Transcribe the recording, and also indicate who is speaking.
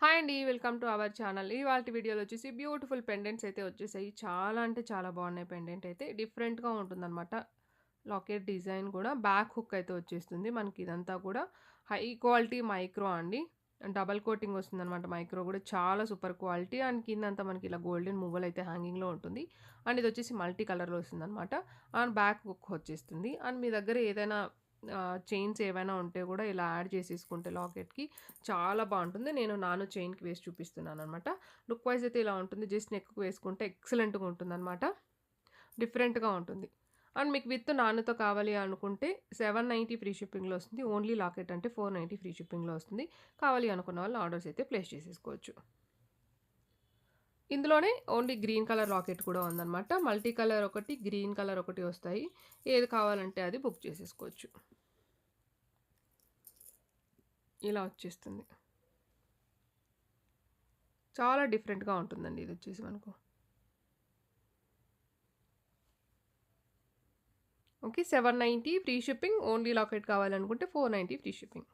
Speaker 1: Hi అండి. Welcome to our channel. ఇవాల్టి వీడియోలో వచ్చేసి బ్యూటిఫుల్ పెండెంట్స్ అయితే వచ్చేసాయి. చాలా అంటే చాలా బాగున్నాయి పెండెంట్ అయితే. డిఫరెంట్‌గా ఉంటుందనమాట. లాకెట్ డిజైన్ కూడా బ్యాక్ హుక్ అయితే వచ్చేస్తుంది. మనకి ఇదంతా కూడా హై క్వాలిటీ మైక్రో అండి. డబుల్ కోటింగ్ వస్తుందనమాట. మైక్రో కూడా చాలా సూపర్ క్వాలిటీ. అండ్ కిందంతా మనకి ఇలా గోల్డెన్ మువ్వలు అయితే హ్యాంగింగ్‌లో ఉంటుంది. అండ్ ఇది వచ్చేసి మల్టీ కలర్‌లో వస్తుందనమాట. అండ్ బ్యాక్ హుక్ వచ్చేస్తుంది. అండ్ మీ దగ్గర ఏదైనా చైన్స్ ఏవైనా ఉంటే కూడా ఇలా యాడ్ చేసేసుకుంటే లాకెట్‌కి చాలా బావుంటుంది. నేను నానో చైన్‌కి వేసి చూపిస్తున్నాననమాట. లుక్ వైస్ అయితే ఇలా ఉంటుంది. జస్ట్ నెక్‌కి వేసుకుంటే ఎక్సలెంట్‌గా ఉంటుందనమాట. డిఫరెంట్‌గా ఉంటుంది. అండ్ మీకు విత్ నానోతో కావాలి అనుకుంటే 790 ఫ్రీ షిప్పింగ్‌లో వస్తుంది. ఓన్లీ లాకెట్ అంటే 490 ఫ్రీ షిప్పింగ్‌లో వస్తుంది. కావాలి అనుకున్న వాళ్ళు ఆర్డర్స్ అయితే ప్లేస్ చేసేసుకోవచ్చు. ఇందులోనే ఓన్లీ గ్రీన్ కలర్ లాకెట్ కూడా ఉందనమాట. మల్టీ కలర్ ఒకటి, గ్రీన్ కలర్ ఒకటి వస్తాయి. ఏది కావాలంటే అది బుక్ చేసేసుకోవచ్చు. ఇలా వచ్చేస్తుంది. చాలా డిఫరెంట్‌గా ఉంటుందండి ఇదొచ్చేసి మనకు. Okay. 790 free shipping. Only locket కావాలనుకుంటే 490 ఫ్రీ షిప్పింగ్.